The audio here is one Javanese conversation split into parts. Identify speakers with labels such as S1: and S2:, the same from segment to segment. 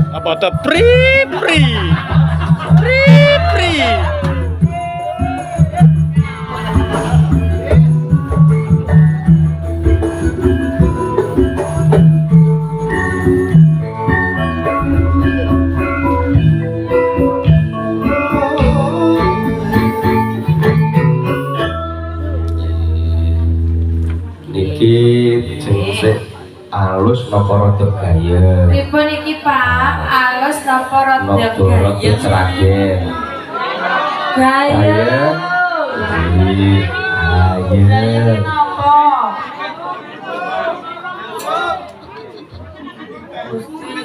S1: Apa tuh pri pri pri pri.
S2: Niki jengsik alus napa rada gaya?
S3: Pripun iki Pak? Alus napa rada
S2: Rada
S3: gaya?
S2: seragen.
S3: Gaya.
S2: Gaya.
S3: Napa?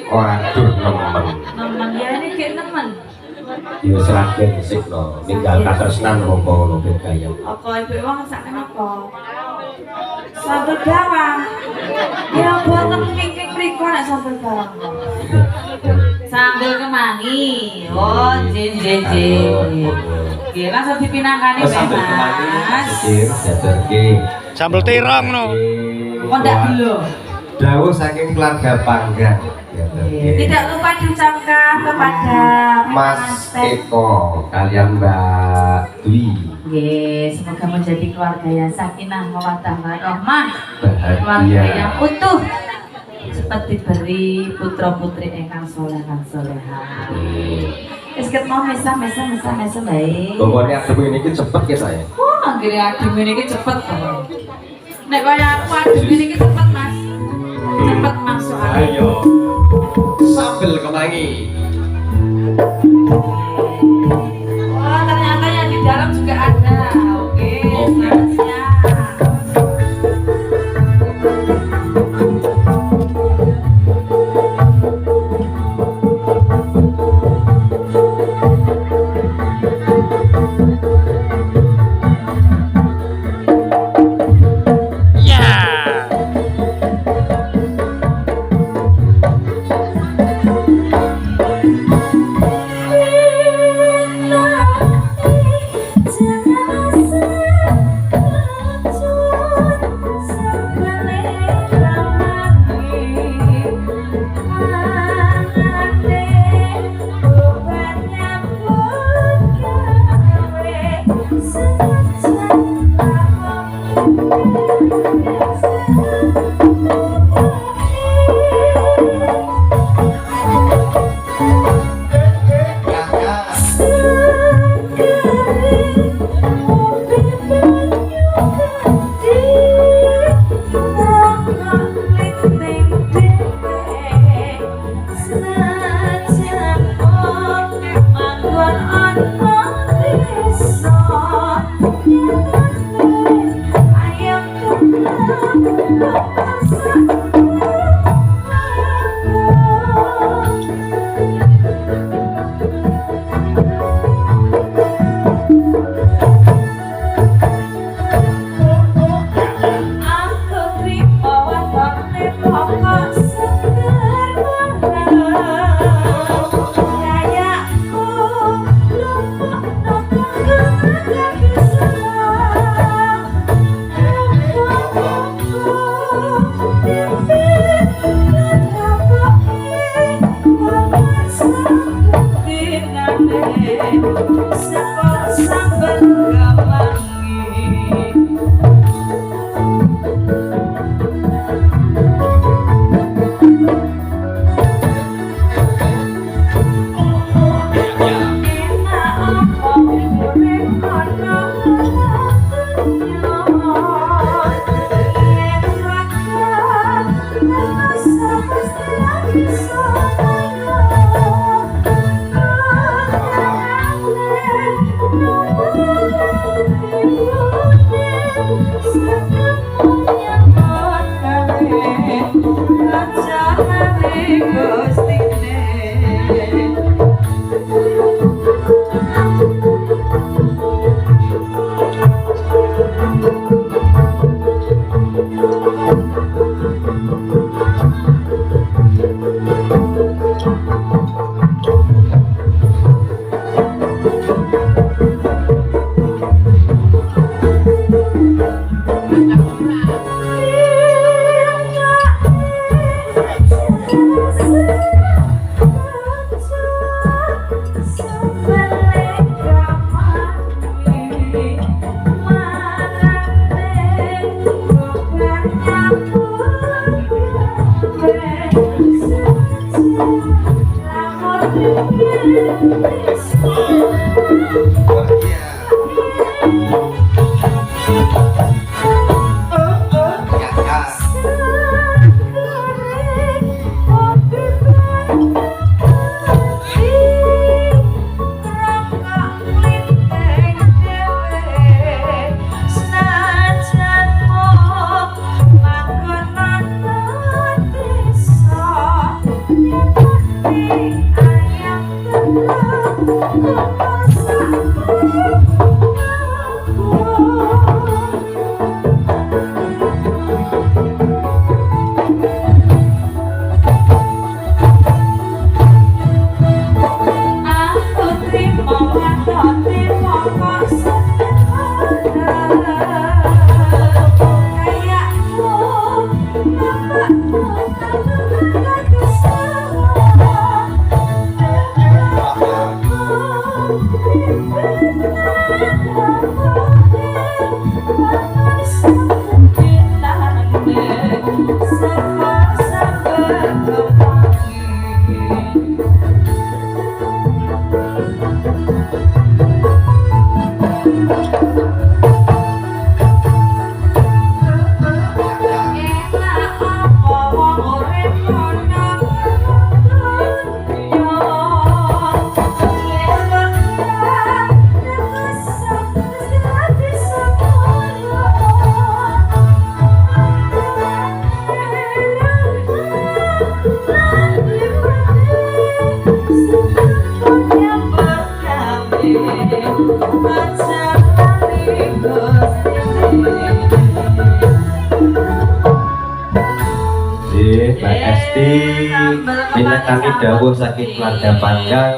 S2: Waduh nemen.
S3: Nemen ya ini kayak nemen.
S2: Ya seragen sik lho. Ninggal katresnan apa ngono gaya.
S3: Apa ibu wong sak kenapa? Sambel bawang. Ya boten kengking mriku nek sambel bawang. Sambel kemangi. Oh, jin. Nggih, langsung dipinangkani
S2: Sambel kemangi.
S3: Mas.
S2: Jajarke.
S1: Sambel terong no.
S3: Kok ndak belum?
S2: Dawuh saking keluarga Panggang.
S3: Tidak lupa diucapkan kepada
S2: Mas Eko kalian Mbak Dwi.
S3: Nggih, semoga menjadi keluarga yang sakinah mawaddah warahmah. Keluarga
S2: Bahagia.
S3: yang utuh cepat diberi putra putri ingkang soleh lan solehah. Wis ket mau mesa baik.
S2: Pokoknya adem ini cepet ya saya.
S3: Oh, anggere adem ini cepet kok. Nek kaya aku adem ini cepet Mas. Cepet masuk.
S2: Ayo. Sambel kemangi.
S3: Wah, ternyata yang di dalam juga ada. Oke, selamat siang.
S2: Mbak Esti, minat kami dawuh saking keluarga Panggang